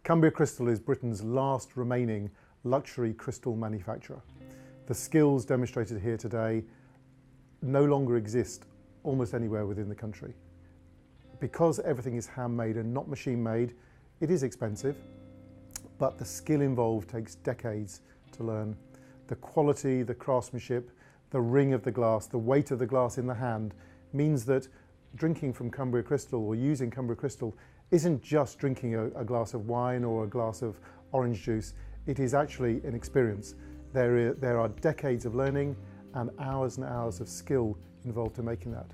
Cumbria Crystal is Britain's last remaining luxury crystal manufacturer. The skills demonstrated here today no longer exist almost anywhere within the country. Because everything is handmade and not machine made, it is expensive, but the skill involved takes decades to learn. The quality, the craftsmanship, the ring of the glass, the weight of the glass in the hand means that drinking from Cumbria Crystal or using Cumbria Crystal isn't just drinking a glass of wine or a glass of orange juice. It is actually an experience. There are decades of learning and hours of skill involved in making that.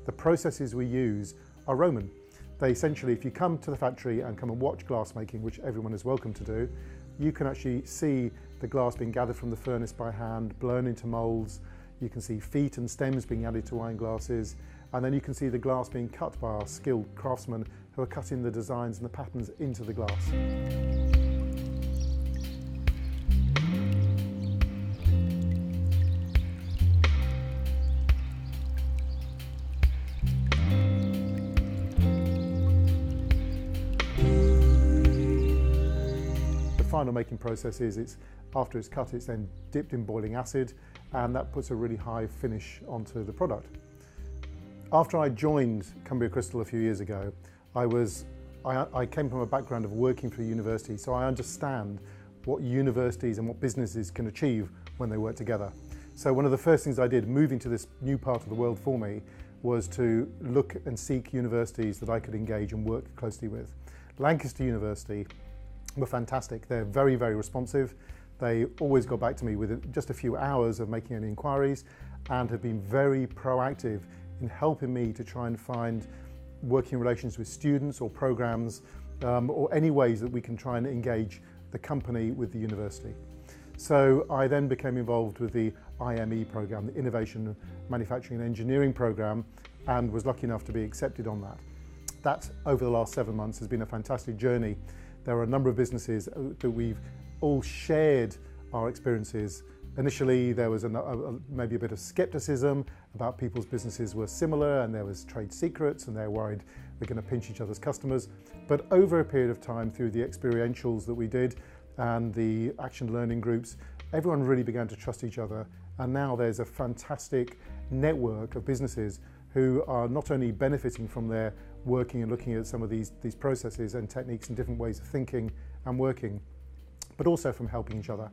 The processes we use are Roman. They essentially, if you come to the factory and come and watch glass making, which everyone is welcome to do, you can actually see the glass being gathered from the furnace by hand, blown into moulds. You can see feet and stems being added to wine glasses, and then you can see the glass being cut by our skilled craftsmen who are cutting the designs and the patterns into the glass. Final making process is after it's cut, it's then dipped in boiling acid, and that puts a really high finish onto the product. After I joined Cumbria Crystal a few years ago, I came from a background of working for a university, so I understand what universities and what businesses can achieve when they work together. So one of the first things I did, moving to this new part of the world for me, was to look and seek universities that I could engage and work closely with. Lancaster University were fantastic. They're very, very responsive. They always got back to me within just a few hours of making any inquiries and have been very proactive in helping me to try and find working relations with students or programs or any ways that we can try and engage the company with the university. So I then became involved with the IME program, the Innovation, Manufacturing and Engineering program, and was lucky enough to be accepted on that. That, over the last 7 months, has been a fantastic journey. There are a number of businesses that we've all shared our experiences. Initially, there was maybe a bit of skepticism about people's businesses were similar, and there was trade secrets, and they're worried we're going to pinch each other's customers. But over a period of time, through the experientials that we did and the action learning groups, everyone really began to trust each other. And now there's a fantastic network of businesses who are not only benefiting from their working and looking at some of these processes and techniques and different ways of thinking and working, but also from helping each other.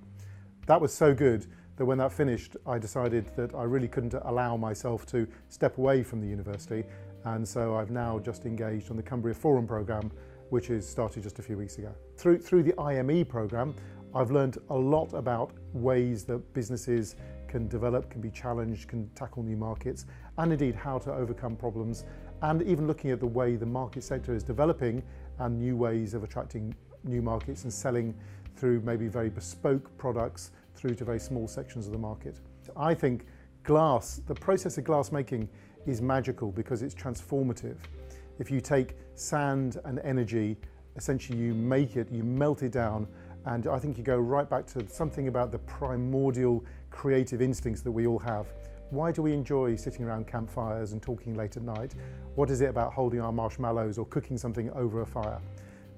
That was so good that when that finished, I decided that I really couldn't allow myself to step away from the university, and so I've now just engaged on the Cumbria Forum program, which is started just a few weeks ago. Through the IME program, I've learned a lot about ways that businesses can develop, can be challenged, can tackle new markets, and indeed how to overcome problems, and even looking at the way the market sector is developing and new ways of attracting new markets and selling through maybe very bespoke products through to very small sections of the market. I think glass, the process of glass making, is magical because it's transformative. If you take sand and energy, essentially you make it, you melt it down, and I think you go right back to something about the primordial creative instincts that we all have. Why do we enjoy sitting around campfires and talking late at night? What is it about holding our marshmallows or cooking something over a fire?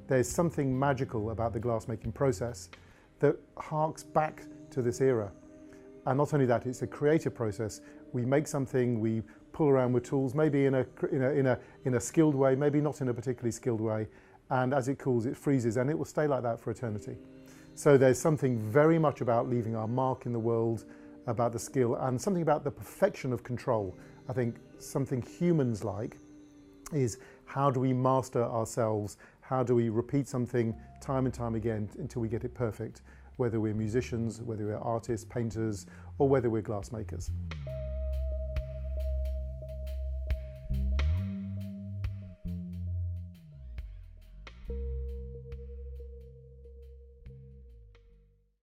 There's something magical about the glassmaking process that harks back to this era. And not only that, it's a creative process. We make something, we pull around with tools, maybe in a skilled way, maybe not in a particularly skilled way, and as it cools, it freezes, and it will stay like that for eternity. So there's something very much about leaving our mark in the world, about the skill, and something about the perfection of control. I think something humans like is, how do we master ourselves? How do we repeat something time and time again until we get it perfect? Whether we're musicians, whether we're artists, painters, or whether we're glass makers.